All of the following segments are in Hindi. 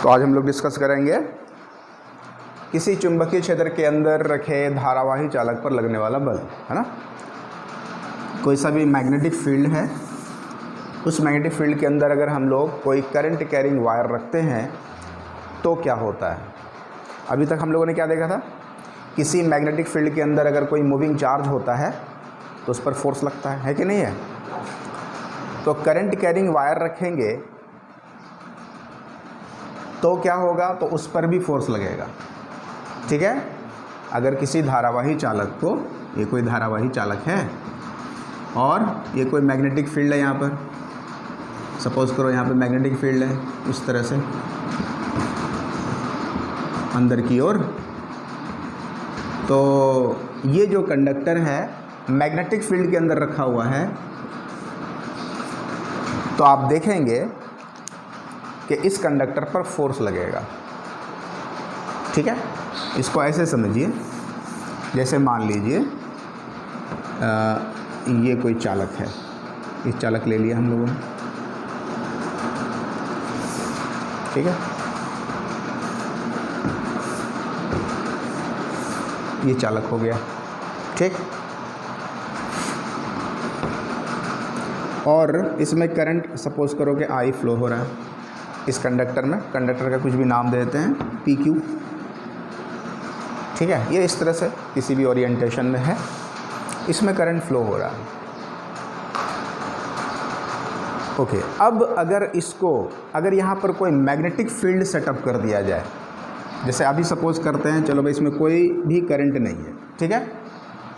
तो आज हम लोग डिस्कस करेंगे किसी चुंबकीय क्षेत्र के अंदर रखे धारावाही चालक पर लगने वाला बल, है ना। कोई सा भी मैग्नेटिक फील्ड है, उस मैग्नेटिक फील्ड के अंदर अगर हम लोग कोई करंट कैरिंग वायर रखते हैं तो क्या होता है। अभी तक हम लोगों ने क्या देखा था, किसी मैग्नेटिक फील्ड के अंदर अगर कोई मूविंग चार्ज होता है तो उस पर फोर्स लगता है कि नहीं है। तो करंट कैरिंग वायर रखेंगे तो क्या होगा, तो उस पर भी फोर्स लगेगा, ठीक है। अगर किसी धारावाही चालक को, ये कोई धारावाही चालक है और ये कोई मैग्नेटिक फील्ड है, यहाँ पर सपोज करो यहाँ पे मैग्नेटिक फील्ड है इस तरह से अंदर की ओर, तो ये जो कंडक्टर है मैग्नेटिक फील्ड के अंदर रखा हुआ है, तो आप देखेंगे कि इस कंडक्टर पर फोर्स लगेगा, ठीक है। इसको ऐसे समझिए, जैसे मान लीजिए ये कोई चालक है, इस चालक ले लिया हम लोगों ने, ठीक है। ये चालक हो गया, ठीक। और इसमें करंट सपोज करो कि आई फ्लो हो रहा है इस कंडक्टर में, कंडक्टर का कुछ भी नाम देते हैं PQ, ठीक है। ये इस तरह से किसी भी ओरिएंटेशन में है, इसमें करंट फ्लो हो रहा है, ओके। अब अगर यहाँ पर कोई मैग्नेटिक फील्ड सेटअप कर दिया जाए, जैसे अभी सपोज करते हैं, चलो भाई इसमें कोई भी करंट नहीं है, ठीक है,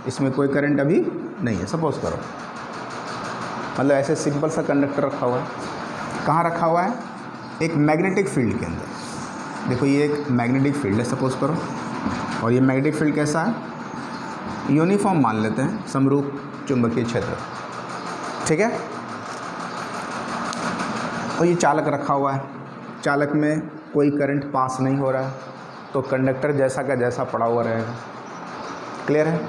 इसमें कोई करंट अभी नहीं है, सपोज करो, मतलब ऐसे सिंपल सा कंडक्टर रखा हुआ है। कहाँ रखा हुआ है, एक मैग्नेटिक फील्ड के अंदर। देखो ये एक मैग्नेटिक फील्ड है सपोज करो, और ये मैग्नेटिक फील्ड कैसा है, यूनिफॉर्म मान लेते हैं, समरूप चुंबकीय क्षेत्र, ठीक है। और ये चालक रखा हुआ है, चालक में कोई करंट पास नहीं हो रहा है, तो कंडक्टर जैसा का जैसा पड़ा हुआ रहेगा, क्लियर है।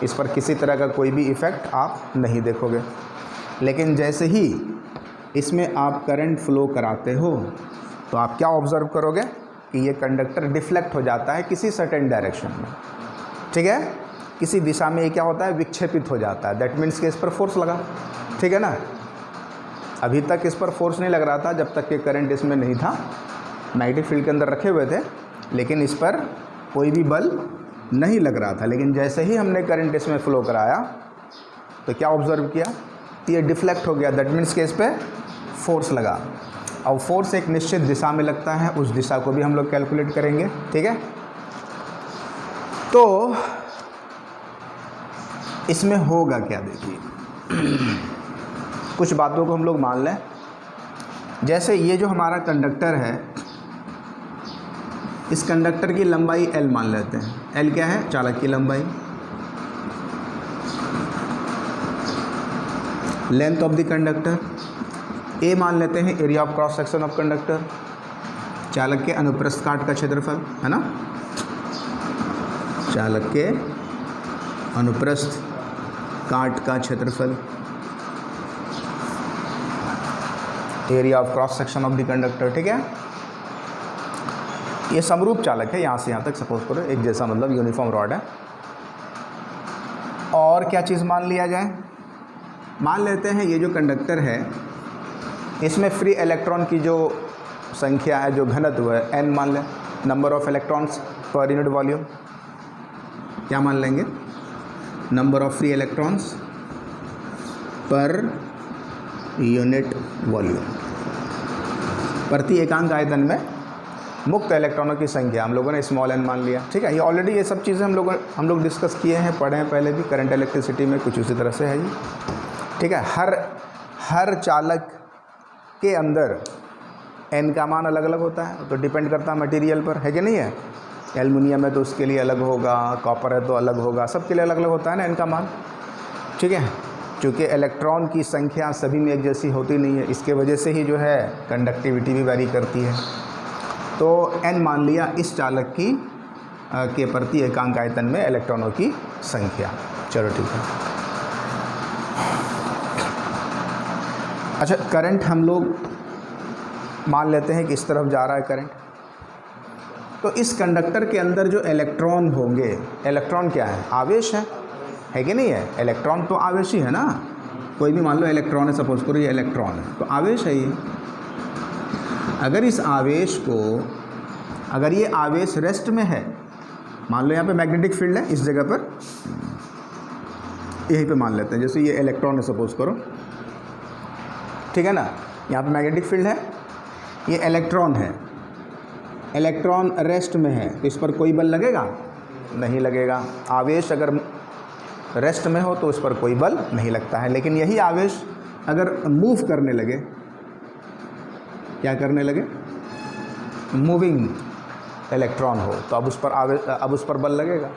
इस पर किसी तरह का कोई भी इफ़ेक्ट आप नहीं देखोगे। लेकिन जैसे ही इसमें आप करंट फ्लो कराते हो तो आप क्या ऑब्ज़र्व करोगे कि ये कंडक्टर डिफ्लेक्ट हो जाता है किसी सर्टेन डायरेक्शन में, ठीक है। किसी दिशा में ये क्या होता है, विक्षेपित हो जाता है। दैट मीन्स कि इस पर फोर्स लगा, ठीक है ना। अभी तक इस पर फोर्स नहीं लग रहा था जब तक कि करंट इसमें नहीं था, मैग्नेटिक फील्ड के अंदर रखे हुए थे, लेकिन इस पर कोई भी बल नहीं लग रहा था। लेकिन जैसे ही हमने करंट इसमें फ़्लो कराया तो क्या ऑब्ज़र्व किया, ये डिफ्लेक्ट हो गया। दैट मीन्स कि इस पर फोर्स लगा, और फोर्स एक निश्चित दिशा में लगता है, उस दिशा को भी हम लोग कैलकुलेट करेंगे, ठीक है। तो इसमें होगा क्या, देखिए कुछ बातों को हम लोग मान लें। जैसे ये जो हमारा कंडक्टर है, इस कंडक्टर की लंबाई L मान लेते हैं। L क्या है, चालक की लंबाई, length of the conductor. A मान लेते हैं area of cross section of conductor, चालक के अनुप्रस्थ काट का क्षेत्रफल, है ना, चालक के अनुप्रस्थ काट का क्षेत्रफल, area of cross section of the conductor, ठीक है। ये समरूप चालक है, यहाँ से यहाँ तक सपोज करो एक जैसा, मतलब यूनिफॉर्म रॉड है। और क्या चीज़ मान लिया जाए, मान लेते हैं ये जो कंडक्टर है इसमें फ्री इलेक्ट्रॉन की जो संख्या है, जो घनत्व है, n मान लें, number of electrons per unit volume. क्या मान लेंगे, number of free electrons per unit volume, प्रति एकांक आयतन में मुक्त इलेक्ट्रॉनों की संख्या हम लोगों ने स्मॉल n मान लिया, ठीक है। ये ऑलरेडी ये सब चीज़ें हम लोग डिस्कस किए हैं, पढ़े हैं पहले भी, करंट इलेक्ट्रिसिटी में कुछ उसी तरह से है ये, ठीक है। हर चालक के अंदर n का मान अलग अलग होता है, तो डिपेंड करता है मटेरियल पर, है कि नहीं है। एल्युमिनियम है तो उसके लिए अलग होगा, कॉपर है तो अलग होगा, सबके लिए अलग अलग होता है ना n का मान, ठीक है। चूँकि इलेक्ट्रॉन की संख्या सभी में एक जैसी होती नहीं है, इसके वजह से ही जो है कंडक्टिविटी भी वैरी करती है। तो n मान लिया इस चालक की के प्रति एकांक आयतन में इलेक्ट्रॉनों की संख्या, चलो ठीक है। अच्छा, करंट हम लोग मान लेते हैं कि इस तरफ जा रहा है करंट, तो इस कंडक्टर के अंदर जो इलेक्ट्रॉन होंगे, इलेक्ट्रॉन क्या है? आवेश है कि नहीं है? इलेक्ट्रॉन तो आवेश ही है ना। कोई भी मान लो इलेक्ट्रॉन है, सपोज करो ये इलेक्ट्रॉन है, तो आवेश है ये। अगर इस आवेश को, अगर ये आवेश रेस्ट में है, मान लो यहाँ पे मैग्नेटिक फील्ड है इस जगह पर, यहीं पे मान लेते हैं, जैसे ये इलेक्ट्रॉन है सपोज करो, ठीक है ना, यहाँ पे मैग्नेटिक फील्ड है, ये इलेक्ट्रॉन है, इलेक्ट्रॉन रेस्ट में है, तो इस पर कोई बल लगेगा? नहीं लगेगा। आवेश अगर रेस्ट में हो तो उस पर कोई बल नहीं लगता है। लेकिन यही आवेश अगर मूव करने लगे, क्या करने लगे? मूविंग इलेक्ट्रॉन हो, तो अब उस पर बल लगेगा,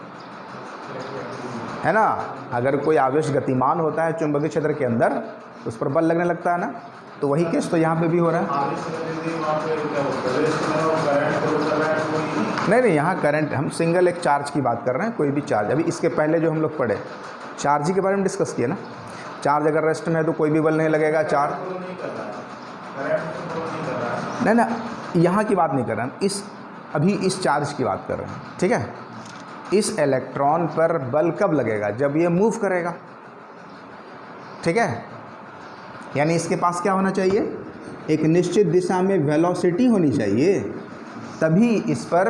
है ना। अगर कोई आवेश गतिमान होता है चुंबकीय क्षेत्र के अंदर, तो उस पर बल लगने लगता है ना। तो वही केस तो यहाँ पे भी हो रहा है। नहीं, यहाँ करंट, हम सिंगल एक चार्ज की बात कर रहे हैं, कोई भी चार्ज। अभी इसके पहले जो हम लोग पढ़े चार्ज ही के बारे में डिस्कस किए ना। चार्ज अगर रेस्ट में है तो कोई भी बल नहीं लगेगा। चार्ज नहीं ना, यहाँ की बात नहीं कर रहे हैं, अभी इस चार्ज की बात कर रहे हैं, ठीक है। इस इलेक्ट्रॉन पर बल कब लगेगा? जब ये मूव करेगा, ठीक है। यानी इसके पास क्या होना चाहिए? एक निश्चित दिशा में वेलोसिटी होनी चाहिए, तभी इस पर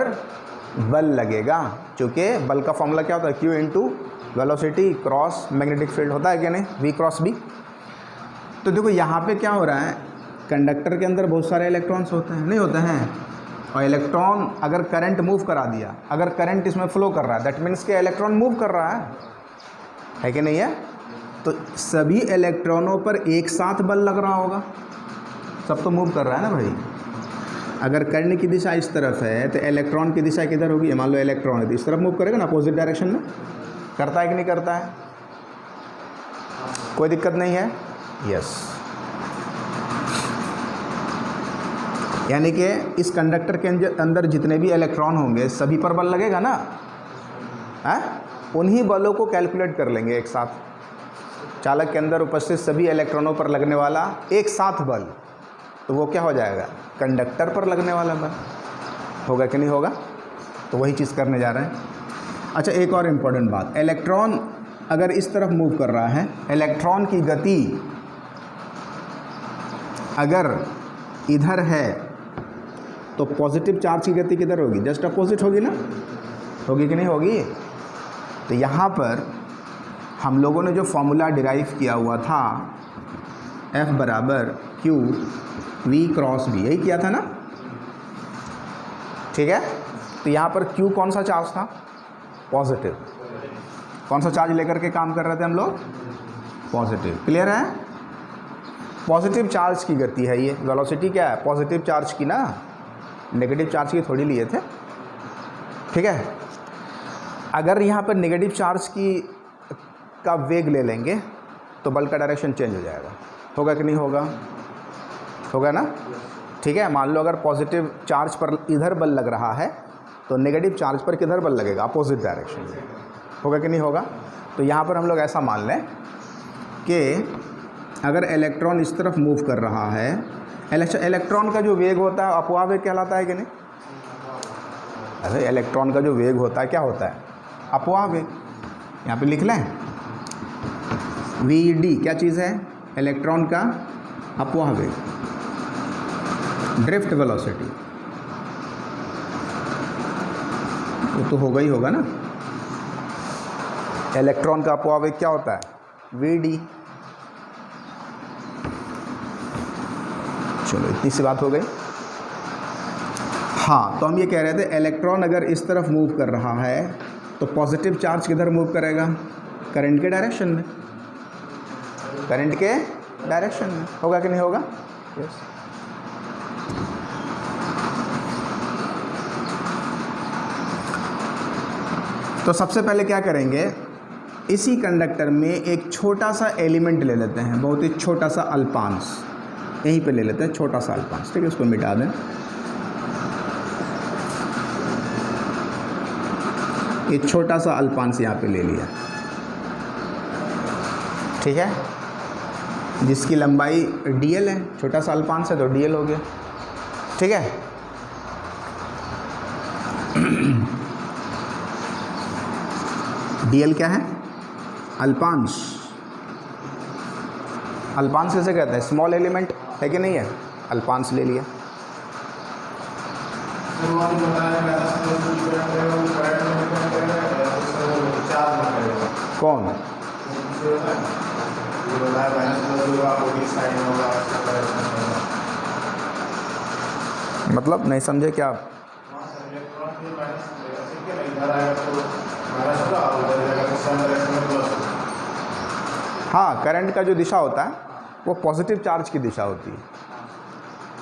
बल लगेगा। क्योंकि बल का फॉर्मूला क्या होता है? Q into velocity cross magnetic field होता है क्या नहीं? V cross B। तो देखो यहाँ पे क्या हो रहा है, कंडक्टर के अंदर बहुत सारे इलेक्ट्रॉन्स होते हैं, नहीं होते हैं? और इलेक्ट्रॉन अगर करंट मूव करा दिया, अगर करंट इसमें फ्लो कर रहा है, दैट मीन्स कि इलेक्ट्रॉन मूव कर रहा है कि नहीं है? तो सभी इलेक्ट्रॉनों पर एक साथ बल लग रहा होगा, सब तो मूव कर रहा है ना भाई। अगर करंट की दिशा इस तरफ है तो इलेक्ट्रॉन की दिशा किधर होगी? मान लो इलेक्ट्रॉन है तो इस तरफ मूव करेगा ना, अपोजिट डायरेक्शन में। करता है कि नहीं करता है? कोई दिक्कत नहीं है? यस। यानी कि इस कंडक्टर के अंदर जितने भी इलेक्ट्रॉन होंगे सभी पर बल लगेगा ना, है? उन्हीं बलों को कैलकुलेट कर लेंगे एक साथ। चालक के अंदर उपस्थित सभी इलेक्ट्रॉनों पर लगने वाला एक साथ बल, तो वो क्या हो जाएगा? कंडक्टर पर लगने वाला बल होगा कि नहीं होगा? तो वही चीज़ करने जा रहे हैं। अच्छा, एक और इम्पोर्टेंट बात, इलेक्ट्रॉन अगर इस तरफ मूव कर रहा है, इलेक्ट्रॉन की गति अगर इधर है तो पॉजिटिव चार्ज की गति किधर होगी? जस्ट अपोजिट होगी ना, होगी कि नहीं होगी? तो यहाँ पर हम लोगों ने जो फॉर्मूला डिराइव किया हुआ था, F बराबर Q V क्रॉस B, यही किया था ना, ठीक है। तो यहाँ पर Q कौन सा चार्ज था? पॉजिटिव। कौन सा चार्ज लेकर के काम कर रहे थे हम लोग? पॉजिटिव। क्लियर है? पॉजिटिव चार्ज की गति है ये। वेलोसिटी क्या है? पॉजिटिव चार्ज की ना, नेगेटिव चार्ज की थोड़ी लिए थे, ठीक है। अगर यहाँ पर नेगेटिव चार्ज का वेग ले लेंगे तो बल का डायरेक्शन चेंज हो जाएगा, होगा कि नहीं होगा? होगा ना, ठीक है। मान लो अगर पॉजिटिव चार्ज पर इधर बल लग रहा है तो नेगेटिव चार्ज पर किधर बल लगेगा? अपोजिट डायरेक्शन में, होगा कि नहीं होगा? तो यहाँ पर हम लोग ऐसा मान लें कि अगर इलेक्ट्रॉन इस तरफ मूव कर रहा है, इलेक्ट्रॉन का जो वेग होता है अपवाह वेग कहलाता है कि नहीं? अरे इलेक्ट्रॉन का जो वेग होता है क्या होता है? अपवाह वेग। यहाँ पे लिख लें, VD क्या चीज़ है? इलेक्ट्रॉन का अपवाह वेग, ड्रिफ्ट वेलोसिटी। वो तो होगा ही होगा ना। इलेक्ट्रॉन का अपवाह वेग क्या होता है? VD। चलो इतनी सी बात हो गई। हाँ, तो हम ये कह रहे थे इलेक्ट्रॉन अगर इस तरफ मूव कर रहा है तो पॉजिटिव चार्ज किधर मूव करेगा? करंट के डायरेक्शन में, करंट के डायरेक्शन में, होगा कि नहीं होगा? यस। तो सबसे पहले क्या करेंगे, इसी कंडक्टर में एक छोटा सा एलिमेंट ले लेते हैं, बहुत ही छोटा सा अल्पांश, यहीं पे ले लेते हैं छोटा सा अल्पांश, ठीक है। उसको मिटा दें। ये छोटा सा अल्पांश यहाँ पे ले लिया, ठीक है, जिसकी लंबाई dl है। छोटा सा अल्पांश है तो dl हो गया, ठीक है। डीएल क्या है? अल्पांश। अल्पांश कैसे कहते हैं? स्मॉल एलिमेंट है कि नहीं है? अल्पांश ले लिया। कौन? मतलब नहीं समझे क्या? हाँ, करंट का जो दिशा होता है वो पॉजिटिव चार्ज की दिशा होती है,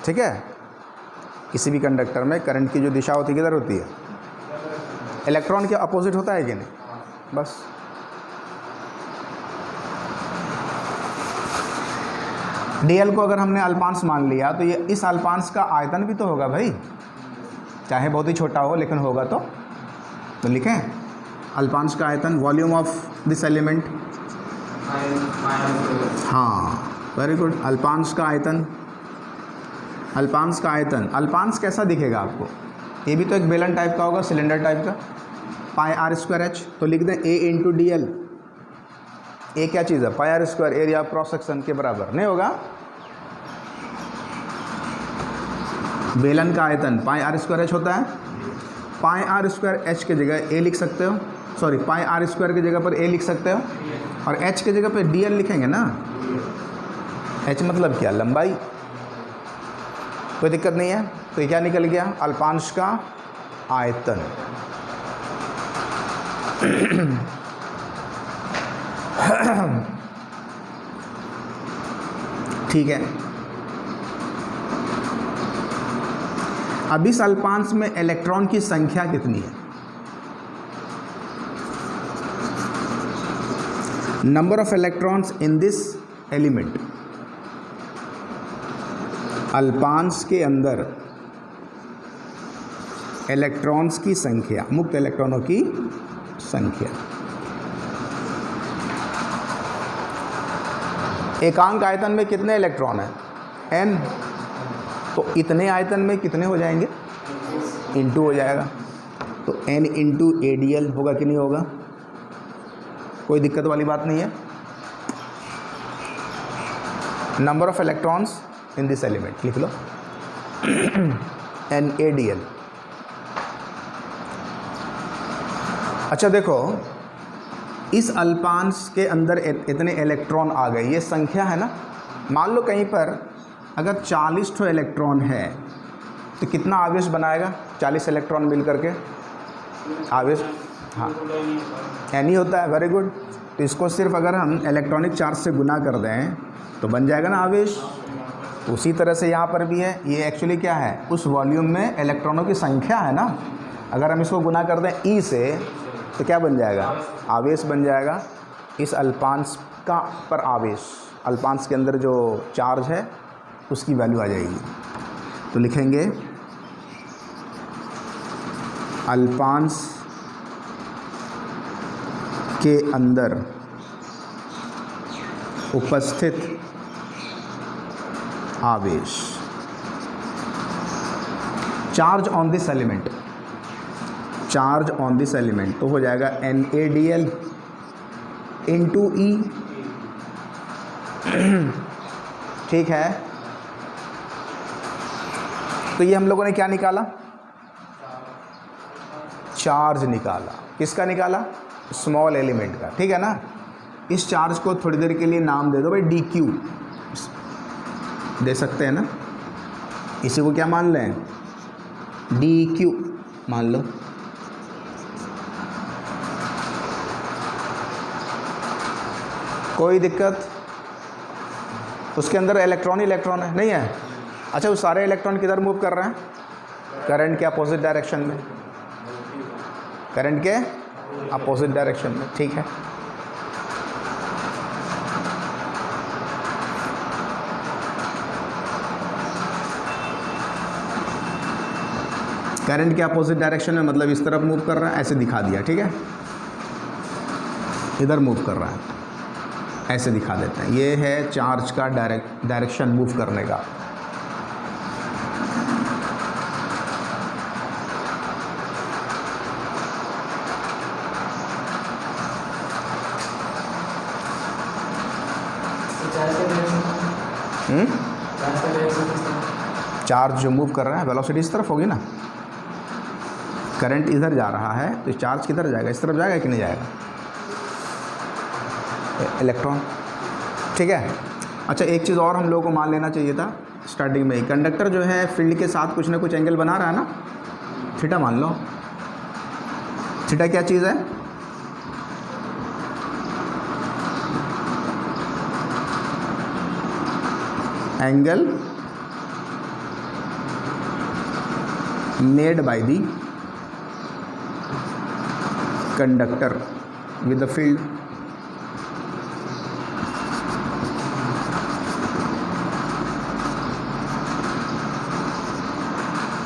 ठीक है। किसी भी कंडक्टर में करंट की जो दिशा होती है किधर होती है? इलेक्ट्रॉन के अपोजिट होता है कि नहीं? बस। डीएल को अगर हमने अल्पांश मान लिया तो ये इस अल्पांश का आयतन भी तो होगा भाई, चाहे बहुत ही छोटा हो लेकिन होगा तो लिखें अल्पांश का आयतन, वॉल्यूम ऑफ दिस एलिमेंट। हाँ, वेरी गुड। अल्पांश का आयतन, अल्पांश का आयतन। अल्पांश कैसा दिखेगा आपको? ये भी तो एक बेलन टाइप का होगा, सिलेंडर टाइप का। पाई आर स्क्वायर एच, तो लिख दें A into D L. A क्या चीज़ है? Pi R square, area of cross section के बराबर नहीं होगा? बेलन का आयतन पाई आर स्क्वायर एच होता है। पाई आर स्क्वायर एच की जगह ए लिख सकते हो, सॉरी पाई आर स्क्वायर की जगह पर ए लिख सकते हो, और एच की जगह पर डी एल लिखेंगे ना। एच मतलब क्या? लंबाई। कोई दिक्कत नहीं है। तो ये क्या निकल गया? अल्पांश का आयतन। ठीक है। अब इस अल्पांश में इलेक्ट्रॉन की संख्या कितनी है? Number of electrons in this element. अल्पांश के अंदर इलेक्ट्रॉन्स की संख्या, मुक्त इलेक्ट्रॉनों की संख्या। एकांक आयतन में कितने इलेक्ट्रॉन हैं? n। तो इतने आयतन में कितने हो जाएंगे? इंटू हो जाएगा। तो n इंटू ADL होगा कि नहीं होगा? कोई दिक्कत वाली बात नहीं है। Number of electrons in this element लिख लो NaDl। अच्छा देखो, इस अल्पांश के अंदर इतने इलेक्ट्रॉन आ गए, ये संख्या है ना। मान लो कहीं पर अगर 40 ठो इलेक्ट्रॉन है तो कितना आवेश बनाएगा? 40 इलेक्ट्रॉन मिल करके आवेश, हाँ एन ही होता है। Very good. तो इसको सिर्फ अगर हम इलेक्ट्रॉनिक चार्ज से गुना कर दें तो बन जाएगा ना आवेश। उसी तरह से यहाँ पर भी है। ये एक्चुअली क्या है? उस वॉल्यूम में इलेक्ट्रॉनों की संख्या है ना। अगर हम इसको गुना कर दें ई से तो क्या बन जाएगा? आवेश बन जाएगा। इस अल्पांश का पर आवेश, अल्पांश के अंदर जो चार्ज है उसकी वैल्यू आ जाएगी। तो लिखेंगे अल्पांश के अंदर उपस्थित आवेश, charge on this element, charge on this element तो हो जाएगा NaDl इंटू ई। ठीक है। तो ये हम लोगों ने क्या निकाला? चार्ज निकाला। किसका निकाला? स्मॉल एलिमेंट का, ठीक है ना। इस चार्ज को थोड़ी देर के लिए नाम दे दो भाई dq, दे सकते हैं ना। इसी को क्या मान लें? dq मान लो। कोई दिक्कत? उसके अंदर इलेक्ट्रॉन इलेक्ट्रॉन है नहीं है? अच्छा, वो सारे इलेक्ट्रॉन किधर मूव कर रहे हैं? करंट के अपोजिट डायरेक्शन में, करंट के अपोजिट डायरेक्शन में, ठीक है। करंट के अपोजिट डायरेक्शन में मतलब इस तरफ मूव कर रहा है, ऐसे दिखा दिया, ठीक है। इधर मूव कर रहा है, ऐसे दिखा देते हैं। ये है चार्ज का डायरेक्शन मूव करने का। चार्ज जो मूव कर रहा है वेलोसिटी इस तरफ होगी ना, करंट इधर जा रहा है तो चार्ज किधर जाएगा, इस तरफ जाएगा कि नहीं जाएगा, इलेक्ट्रॉन। ठीक है। अच्छा एक चीज़ और हम लोगों को मान लेना चाहिए था स्टार्टिंग में ही, कंडक्टर जो है फील्ड के साथ कुछ ना कुछ एंगल बना रहा है ना, थीटा मान लो। थीटा क्या चीज़ है, angle made by the conductor with the field.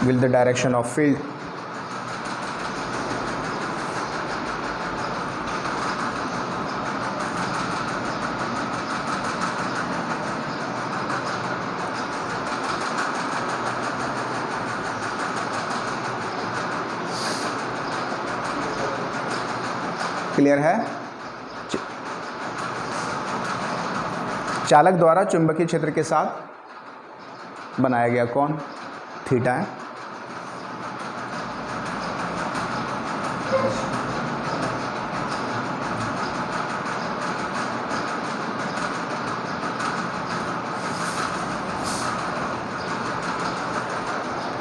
with the direction of field। Clear है। चालक द्वारा चुंबकीय क्षेत्र के साथ बनाया गया कोण थीटा है।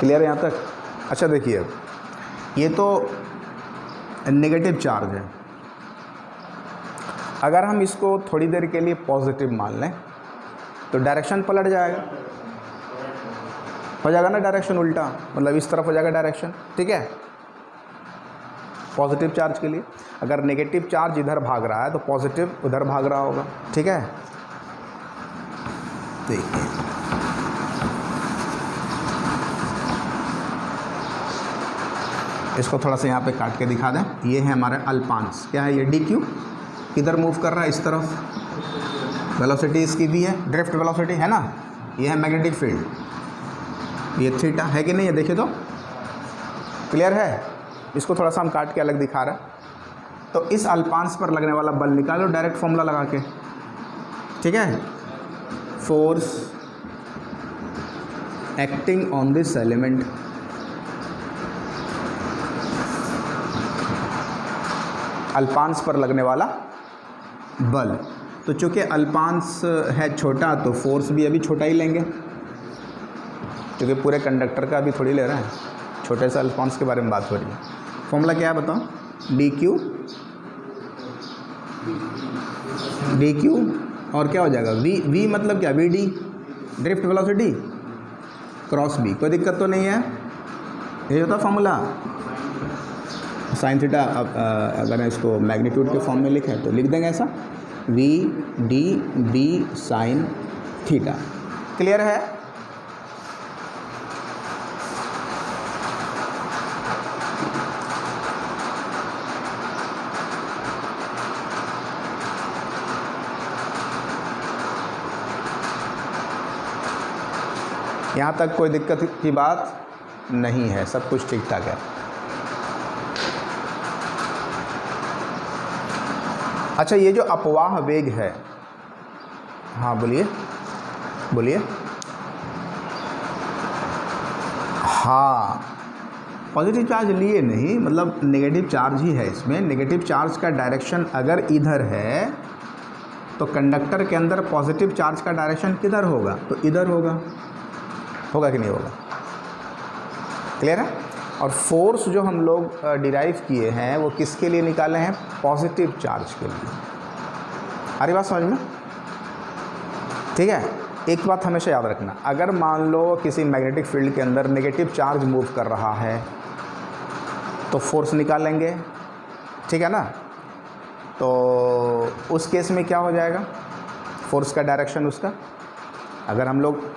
क्लियर है यहाँ तक। अच्छा देखिए अब ये तो नेगेटिव चार्ज है, अगर हम इसको थोड़ी देर के लिए पॉजिटिव मान लें तो डायरेक्शन पलट जाएगा, हो जाएगा ना डायरेक्शन उल्टा, मतलब इस तरफ हो जाएगा डायरेक्शन। ठीक है, पॉजिटिव चार्ज के लिए अगर नेगेटिव चार्ज इधर भाग रहा है तो पॉजिटिव उधर भाग रहा होगा। ठीक है, देखिए इसको थोड़ा सा यहाँ पे काट के दिखा दें। ये है हमारे अल्पांश, क्या है ये डी क्यू, किधर मूव कर रहा है, इस तरफ। वेलोसिटी इसकी दी है, ड्रिफ्ट वेलोसिटी है ना। ये है मैग्नेटिक फील्ड, ये थीटा है कि नहीं है, देखिए तो क्लियर है। इसको थोड़ा सा हम काट के अलग दिखा रहे हैं। तो इस अल्पांश पर लगने वाला बल निकालो डायरेक्ट फॉर्मूला लगा के। ठीक है, force acting on this element अल्पांश पर लगने वाला बल। तो चूँकि अल्पांश है छोटा तो फोर्स भी अभी छोटा ही लेंगे, क्योंकि पूरे कंडक्टर का अभी थोड़ी ले रहे हैं, छोटे से अल्पांश के बारे में बात हो रही है। फॉर्मूला क्या है बताओ, डी क्यू और क्या हो जाएगा वी मतलब क्या, V D drift velocity cross B. कोई दिक्कत तो नहीं है, ये होता फॉर्मूला। साइन थीटा अगर इसको मैग्नीट्यूड के फॉर्म में लिखें तो लिख देंगे ऐसा, V D B sine theta. Clear है। यहाँ तक कोई दिक्कत की बात नहीं है, सब कुछ ठीक ठाक है। अच्छा ये जो अपवाह वेग है, हाँ बोलिए बोलिए। हाँ पॉजिटिव चार्ज लिए नहीं, मतलब नेगेटिव चार्ज ही है इसमें। नेगेटिव चार्ज का डायरेक्शन अगर इधर है तो कंडक्टर के अंदर पॉजिटिव चार्ज का डायरेक्शन किधर होगा, तो इधर होगा। होगा कि नहीं होगा, क्लियर है। और फोर्स जो हम लोग डिराइव किए हैं वो किसके लिए निकाले हैं, पॉजिटिव चार्ज के लिए। आ रही बात समझ में। ठीक है, एक बात हमेशा याद रखना, अगर मान लो किसी मैग्नेटिक फील्ड के अंदर नेगेटिव चार्ज मूव कर रहा है तो फोर्स निकालेंगे, ठीक है ना। तो उस केस में क्या हो जाएगा, फोर्स का डायरेक्शन उसका, अगर हम लोग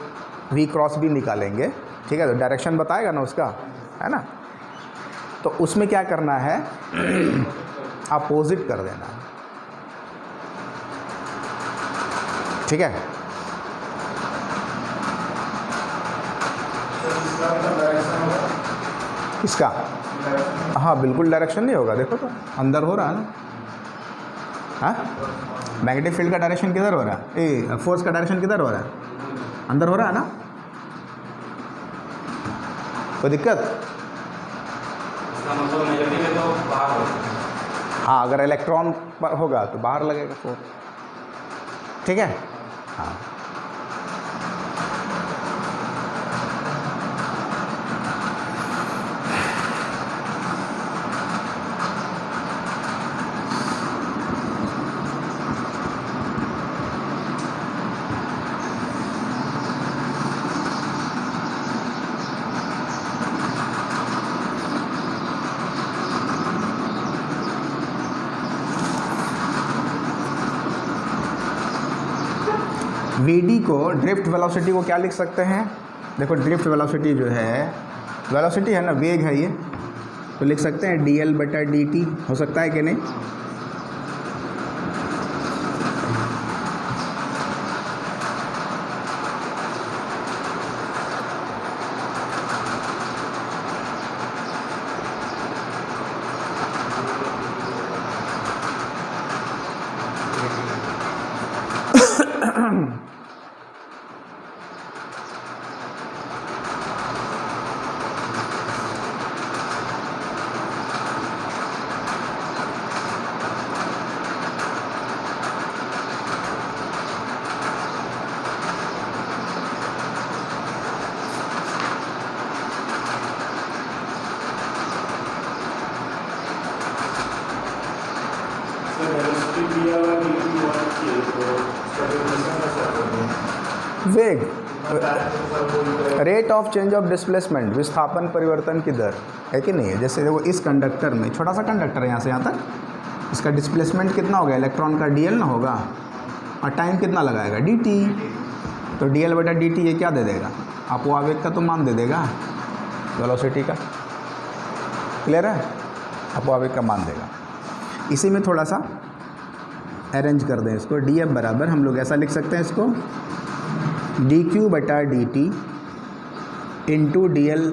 वी क्रॉस बी निकालेंगे, ठीक है, तो डायरेक्शन बताएगा ना उसका, है ना। तो उसमें क्या करना है, अपोजिट कर देना, ठीक है। किसका, हाँ बिल्कुल डायरेक्शन नहीं होगा, देखो तो अंदर हो रहा है ना। हाँ मैग्नेटिक फील्ड का डायरेक्शन किधर हो रहा है, फोर्स का डायरेक्शन किधर हो रहा है, अंदर हो रहा है ना। कोई दिक्कत? इसका मतलब नेगेटिव है तो बाहर होगा। हाँ, अगर इलेक्ट्रॉन पर होगा तो बाहर लगेगा फोर्स, ठीक है। हाँ, वीडी को, ड्रिफ्ट वेलोसिटी को क्या लिख सकते हैं? देखो ड्रिफ्ट वेलोसिटी जो है, वेलोसिटी है ना, वेग है ये, तो लिख सकते हैं dl/dt। हो सकता है कि नहीं? वेग, rate of change of displacement, विस्थापन परिवर्तन की दर है कि नहीं है। जैसे देखो इस कंडक्टर में, छोटा सा कंडक्टर है यहाँ से यहाँ तक, इसका डिस्प्लेसमेंट कितना हो गया, इलेक्ट्रॉन का dl ना होगा, और टाइम कितना लगाएगा, dt। तो dl/dt ये क्या दे देगा, आपको आवेग का तो मान दे देगा, वेलोसिटी का। क्लियर है? आपको आवेग का मान देगा। इसी में थोड़ा सा अरेंज कर दें इसको, df बराबर हम लोग ऐसा लिख सकते हैं इसको, dq/dt into dl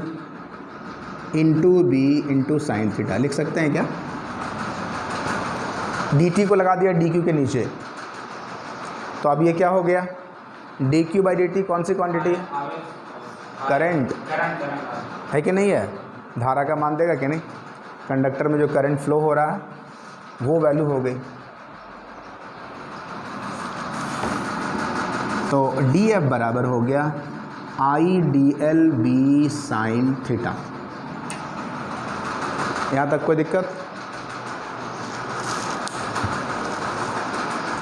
into b into sine theta लिख सकते हैं क्या? dt को लगा दिया dq के नीचे, तो अब ये क्या हो गया, dq/dt कौन सी क्वांटिटी है, करंट है कि नहीं है, धारा का मान देगा कि नहीं, कंडक्टर में जो करंट फ्लो हो रहा है वो वैल्यू हो गई। तो df बराबर हो गया I/dl/b साइन थीटा। यहाँ तक कोई दिक्कत?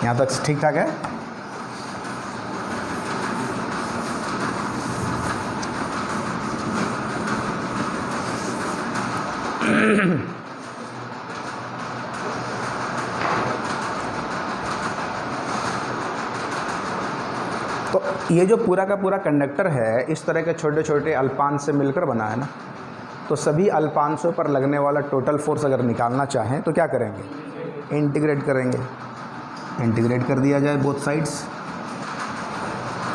यहाँ तक ठीक ठाक है? तो ये जो पूरा का पूरा कंडक्टर है, इस तरह के छोटे छोटे अल्पांश से मिलकर बना है ना, तो सभी अल्पांशों पर लगने वाला टोटल फोर्स अगर निकालना चाहें तो क्या करेंगे, इंटीग्रेट करेंगे। इंटीग्रेट कर दिया जाए बोथ साइड्स,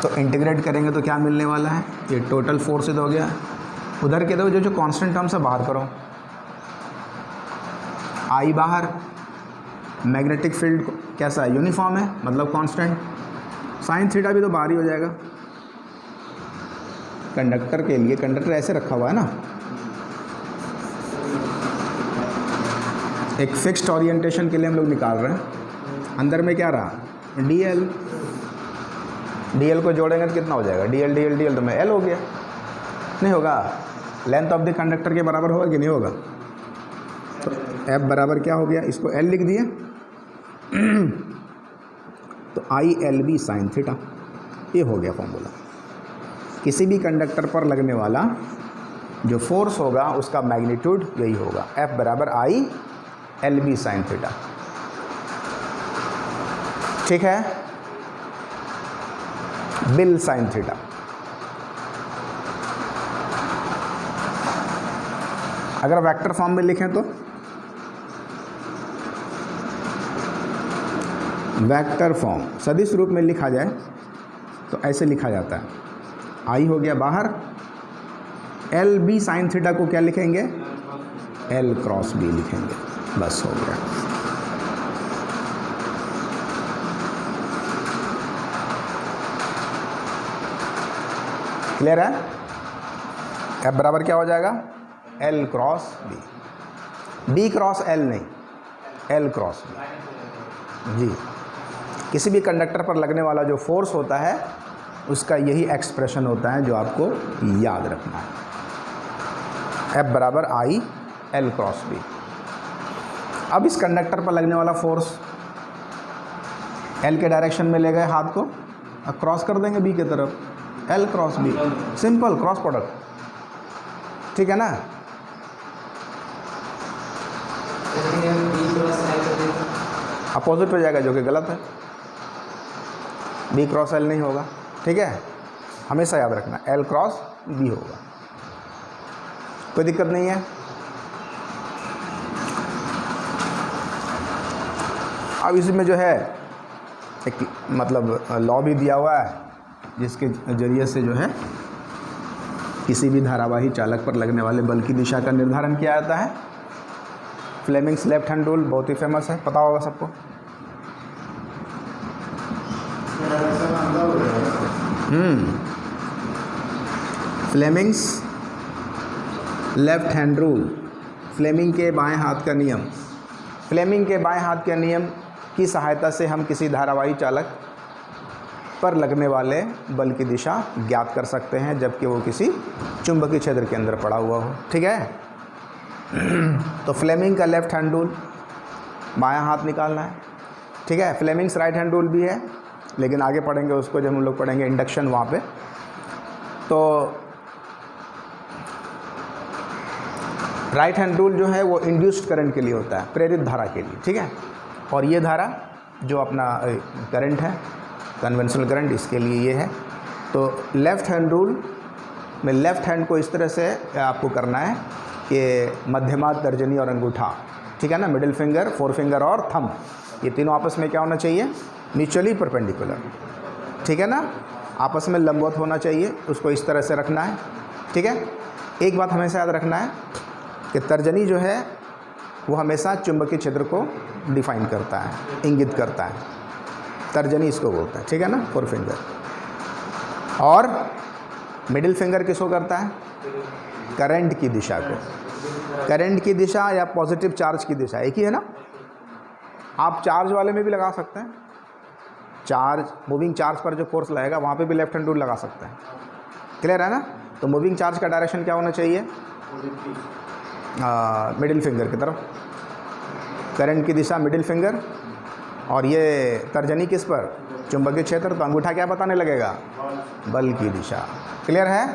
तो इंटीग्रेट करेंगे तो क्या मिलने वाला है, ये टोटल फोर्स हो गया। उधर के दो जो कांस्टेंट टर्म से बाहर करो, आई बाहर, मैग्नेटिक फील्ड कैसा है, यूनिफॉर्म है, मतलब कांस्टेंट, साइन थीटा भी तो बाहर ही हो जाएगा। कंडक्टर के लिए, कंडक्टर ऐसे रखा हुआ है ना, एक फिक्स्ड ओरिएंटेशन के लिए हम लोग निकाल रहे हैं। अंदर में क्या रहा, dl, dl को जोड़ेंगे तो कितना हो जाएगा, dl dl dl, तो में l हो गया, नहीं होगा, लेंथ ऑफ द कंडक्टर के बराबर होगा कि नहीं होगा। तो f बराबर क्या हो गया, इसको l लिख दिए, तो I/L/b साइन थीटा, ये हो गया फॉर्मूला। किसी भी कंडक्टर पर लगने वाला जो फोर्स होगा उसका मैग्नीट्यूड यही होगा, F बराबर I/L/b साइन थीटा। ठीक है, बिल साइन थीटा। अगर वेक्टर फॉर्म में लिखें तो वेक्टर फॉर्म, सदिश रूप में लिखा जाए तो ऐसे लिखा जाता है, आई हो गया बाहर, एल बी साइन थीटा को क्या लिखेंगे, एल क्रॉस बी लिखेंगे, बस हो गया। क्लियर है? F बराबर क्या हो जाएगा, L cross B, B cross L नहीं, L क्रॉस B। जी, किसी भी कंडक्टर पर लगने वाला जो फोर्स होता है उसका यही एक्सप्रेशन होता है जो आपको याद रखना है। F बराबर I L क्रॉस B। अब इस कंडक्टर पर लगने वाला फोर्स L के डायरेक्शन में ले गए हाथ को, अब क्रॉस कर देंगे B की तरफ, L cross B, simple cross product, ठीक है ना। अपोजिट हो जाएगा जो कि गलत है, B क्रॉस L नहीं होगा, ठीक है, हमेशा याद रखना L क्रॉस B होगा, कोई दिक्कत नहीं है। अब इसमें जो है एक मतलब लॉ भी दिया हुआ है जिसके ज़रिए से जो है किसी भी धारावाही चालक पर लगने वाले बल की दिशा का निर्धारण किया जाता है। फ्लेमिंग्स लेफ्ट हैंड रूल बहुत ही फेमस है, पता होगा सबको। Fleming's left hand rule, Fleming के बाएं हाथ का नियम। फ्लेमिंग के बाएं हाथ के नियम की सहायता से हम किसी धारावाही चालक पर लगने वाले बल की दिशा ज्ञात कर सकते हैं जबकि वो किसी चुंबकीय क्षेत्र के अंदर पड़ा हुआ हो, ठीक है। तो फ्लेमिंग का लेफ्ट हैंड रूल, बायां हाथ निकालना है, ठीक है। फ्लेमिंग्स राइट हैंड रूल भी है लेकिन आगे पढ़ेंगे उसको जब हम लोग पढ़ेंगे इंडक्शन वहाँ पे। तो राइट हैंड रूल जो है वो इंड्यूस्ड करंट के लिए होता है, प्रेरित धारा के लिए, ठीक है। और ये धारा जो अपना करंट है, कन्वेंशनल करंट, इसके लिए ये है। तो लेफ़्ट हैंड रूल में लेफ़्ट हैंड को इस तरह से आपको करना है कि मध्यमा, तर्जनी और अंगूठा, ठीक है ना, मिडिल फिंगर, फोर फिंगर और थंब, ये तीनों आपस में क्या होना चाहिए, म्यूचुअली परपेंडिकुलर, ठीक है ना, आपस में लंबवत होना चाहिए, उसको इस तरह से रखना है, ठीक है। एक बात हमेशा याद रखना है कि तर्जनी जो है वो हमेशा चुंबकीय क्षेत्र को डिफाइन करता है, इंगित करता है, तर्जनी इसको बोलता है, ठीक है ना, फोर फिंगर। और मिडिल फिंगर किसको करता है, करंट की दिशा को, करंट की दिशा या पॉजिटिव चार्ज की दिशा एक ही है ना। आप चार्ज वाले में भी लगा सकते हैं, चार्ज, मूविंग चार्ज पर जो फोर्स लगेगा वहाँ पे भी लेफ्ट हैंड रूल लगा सकते हैं, क्लियर है ना। तो मूविंग चार्ज का डायरेक्शन क्या होना चाहिए, मिडिल फिंगर की तरफ, करंट की दिशा मिडिल फिंगर, और ये तर्जनी किस पर, चुंबकीय क्षेत्र, तो अंगूठा क्या बताने लगेगा, बल की दिशा, क्लियर है।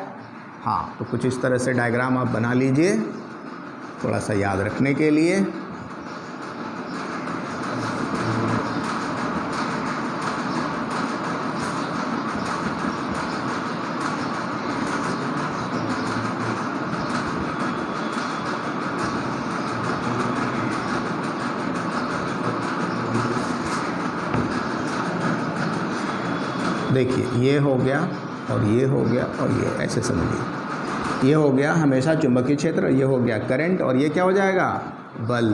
हाँ, तो कुछ इस तरह से डायग्राम आप बना लीजिए थोड़ा सा याद रखने के लिए। देखिए ये हो गया और ये हो गया और ये, ऐसे समझिए, ये हो गया हमेशा चुंबकीय क्षेत्र, ये हो गया करंट, और ये क्या हो जाएगा, बल।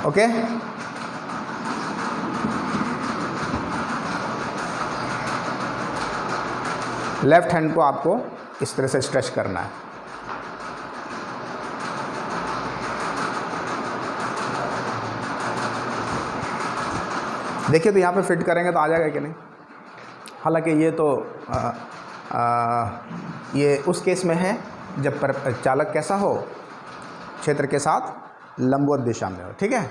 ओके, लेफ्ट हैंड को आपको इस तरह से स्ट्रेच करना है, देखिए तो यहाँ पे फिट करेंगे तो आ जाएगा कि नहीं। हालांकि ये तो ये उस केस में है जब पर चालक कैसा हो, क्षेत्र के साथ लंबवत दिशा में हो, ठीक है।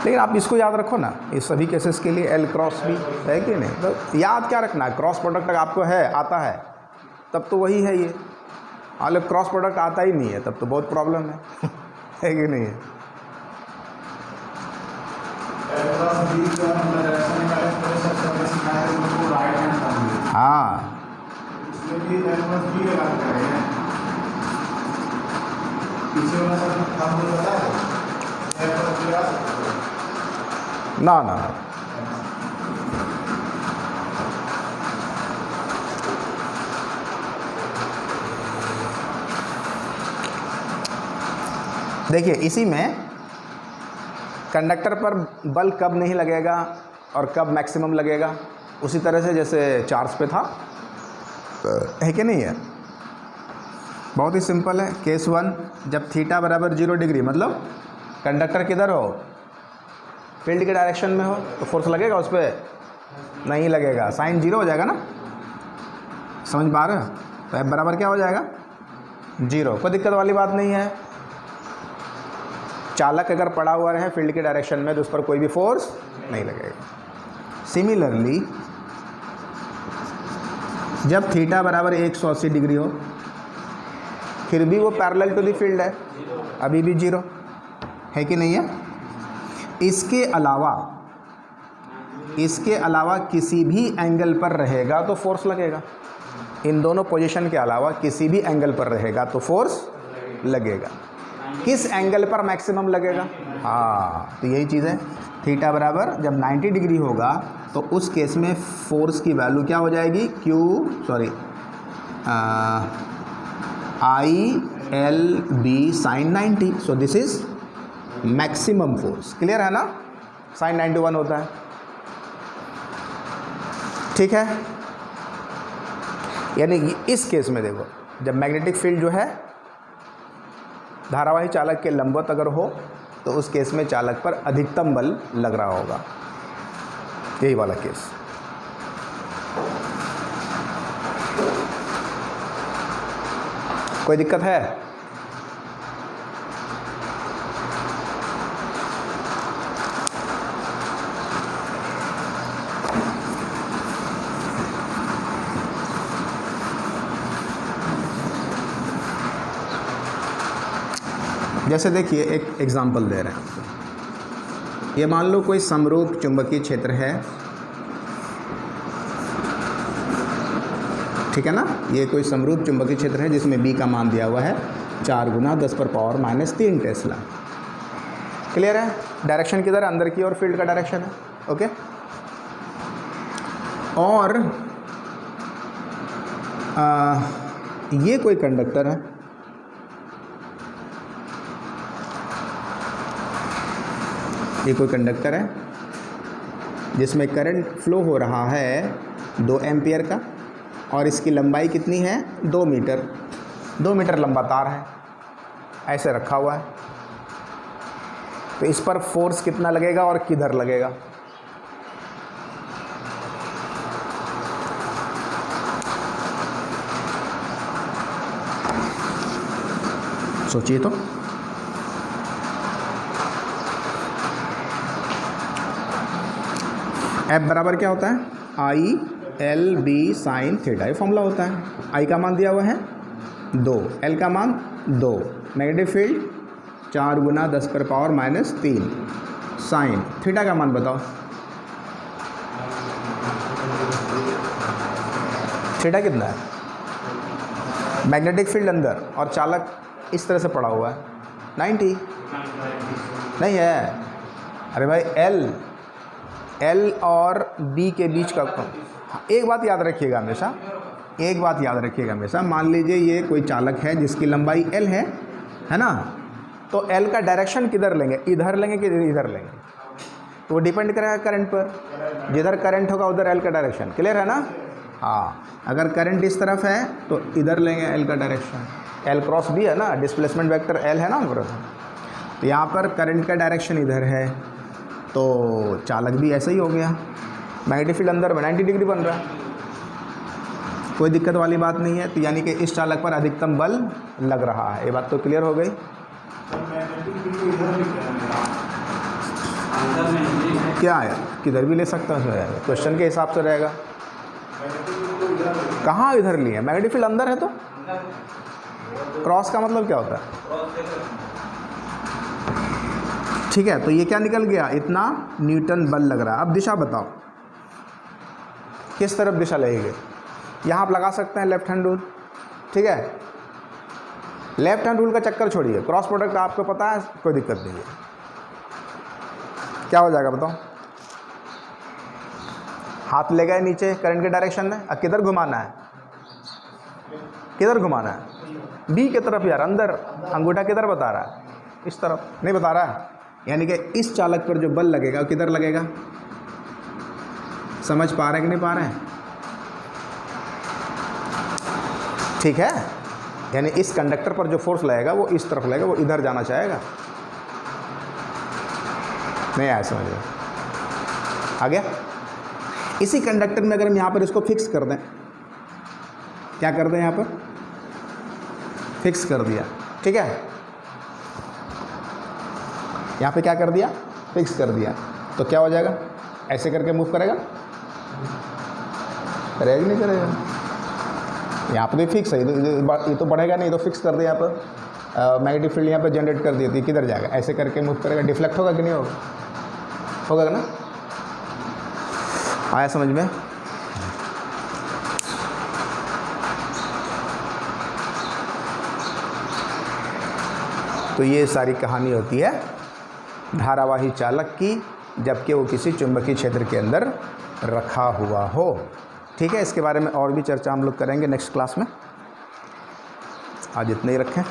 लेकिन आप इसको याद रखो ना, इस सभी केसेस के लिए L क्रॉस B है कि नहीं, तो याद क्या रखना है, क्रॉस प्रोडक्ट अगर आपको है, आता है, तब तो वही है ये। हालांकि क्रॉस प्रोडक्ट आता ही नहीं है तब तो बहुत प्रॉब्लम है कि नहीं है। हाँ, ना ना, देखिए इसी में कंडक्टर पर बल कब नहीं लगेगा और कब मैक्सिमम लगेगा, उसी तरह से जैसे चार्ज पे था, है कि नहीं है। बहुत ही सिंपल है। केस 1, जब थीटा बराबर 0 डिग्री, मतलब कंडक्टर किधर हो, फील्ड के डायरेक्शन में हो, तो फोर्स लगेगा उस पर? नहीं लगेगा, साइन 0 हो जाएगा ना, समझ पा रहे हो। तो F बराबर क्या हो जाएगा? 0। कोई दिक्कत वाली बात नहीं है। चालक अगर पड़ा हुआ रहे फील्ड के डायरेक्शन में तो उस पर कोई भी फोर्स नहीं लगेगा। सिमिलरली जब थीटा बराबर 180 डिग्री हो, फिर भी वो पैरेलल टू द फील्ड है, अभी भी 0 है कि नहीं है। इसके अलावा किसी भी एंगल पर रहेगा तो फोर्स लगेगा। इन दोनों पोजीशन के अलावा किसी भी एंगल पर रहेगा तो फोर्स लगेगा। किस एंगल पर मैक्सिमम लगेगा? हाँ, तो यही चीज़ है। थीटा बराबर जब 90 डिग्री होगा तो उस केस में फोर्स की वैल्यू क्या हो जाएगी? ILB sine 90। So this is maximum force. Clear है ना? साइन 91 होता है, ठीक है। यानी इस केस में देखो, जब मैग्नेटिक फील्ड जो है धारावाही चालक के लंबवत अगर हो तो उस केस में चालक पर अधिकतम बल लग रहा होगा, यही वाला केस। कोई दिक्कत है? जैसे देखिए एक एग्जांपल दे रहे हैं आपको। ये मान लो कोई समरूप चुंबकीय क्षेत्र है, ठीक है ना। ये कोई समरूप चुंबकीय क्षेत्र है जिसमें B का मान दिया हुआ है 4 × 10⁻³ टेस्ला। क्लियर है? डायरेक्शन किधर है? अंदर की ओर फील्ड का डायरेक्शन है, ओके। और ये कोई कंडक्टर है, ये कोई कंडक्टर है जिसमें करंट फ्लो हो रहा है 2 एम्पियर का, और इसकी लंबाई कितनी है? 2 मीटर। 2 मीटर लंबा तार है, ऐसे रखा हुआ है। तो इस पर फोर्स कितना लगेगा और किधर लगेगा? सोचिए तो। F बराबर क्या होता है? ILB साइन थीटा, ये फॉर्मूला होता है। I का मान दिया हुआ है 2, L का मान 2, नेगेटिव फील्ड 4 × 10⁻³ साइन थीटा का मान बताओ। थीटा कितना है? मैग्नेटिक फील्ड अंदर और चालक इस तरह से पड़ा हुआ है, 90 नहीं है। अरे भाई L और B के बीच का एक बात याद रखिएगा हमेशा, एक बात याद रखिएगा हमेशा। मान लीजिए ये कोई चालक है जिसकी लंबाई L है ना, तो L का डायरेक्शन किधर लेंगे? इधर लेंगे कि इधर लेंगे? तो वो डिपेंड करेगा करंट पर। जिधर करंट होगा उधर L का डायरेक्शन। क्लियर है ना? हाँ, अगर करंट इस तरफ है तो इधर लेंगे L का डायरेक्शन। L क्रॉस B है ना, डिस्प्लेसमेंट वेक्टर L है ना ऊपर। तो यहाँ पर करंट का डायरेक्शन इधर है तो चालक भी ऐसा ही हो गया। मैग्नेटिक फील्ड अंदर में 90 डिग्री बन रहा है, कोई दिक्कत वाली बात नहीं है। तो यानी कि इस चालक पर अधिकतम बल लग रहा है। ये बात तो क्लियर हो गई। क्या है? किधर भी ले सकता है, क्वेश्चन के हिसाब से रहेगा। कहाँ इधर लिए? मैग्नेटिक फील्ड अंदर है तो क्रॉस का मतलब क्या होता है? ठीक है, तो ये क्या निकल गया? इतना न्यूटन बल लग रहा है। अब दिशा बताओ, किस तरफ दिशा लगेगी? यहाँ आप लगा सकते हैं लेफ्ट हैंड रूल, ठीक है। लेफ्ट हैंड रूल का चक्कर छोड़िए, क्रॉस प्रोडक्ट आपको पता है, कोई दिक्कत नहीं है। क्या हो जाएगा बताओ? हाथ ले गए नीचे करंट के डायरेक्शन में, अब किधर घुमाना है? किधर घुमाना है? B की तरफ यार, अंदर। अंगूठा किधर बता रहा है? इस तरफ नहीं बता रहा है, यानी कि इस चालक पर जो बल लगेगा वो किधर लगेगा, समझ पा रहे हैं कि नहीं पा रहे हैं? ठीक है, यानी इस कंडक्टर पर जो फोर्स लगेगा वो इस तरफ लगेगा, वो इधर जाना चाहेगा। नहीं आया समझ में? आ गया? इसी कंडक्टर में अगर हम यहाँ पर इसको फिक्स कर दें, क्या कर दें, यहाँ पर फिक्स कर दिया, ठीक है, यहाँ पे क्या कर दिया, फिक्स कर दिया, तो क्या हो जाएगा, ऐसे करके मूव करेगा, करेगा कि नहीं करेगा? यहाँ पे भी फिक्स है, ये तो बढ़ेगा नहीं, तो फिक्स कर दिया यहाँ पर, मैग्नेटिक फील्ड यहाँ पर जनरेट कर दी थी, किधर जाएगा, ऐसे करके मूव करेगा, डिफ्लेक्ट होगा कि नहीं होगा, होगा ना? आया समझ में? तो ये सारी कहानी होती है धारावाही चालक की, जबकि वो किसी चुंबकीय क्षेत्र के अंदर रखा हुआ हो। ठीक है, इसके बारे में और भी चर्चा हम लोग करेंगे नेक्स्ट क्लास में। आज इतना ही रखें।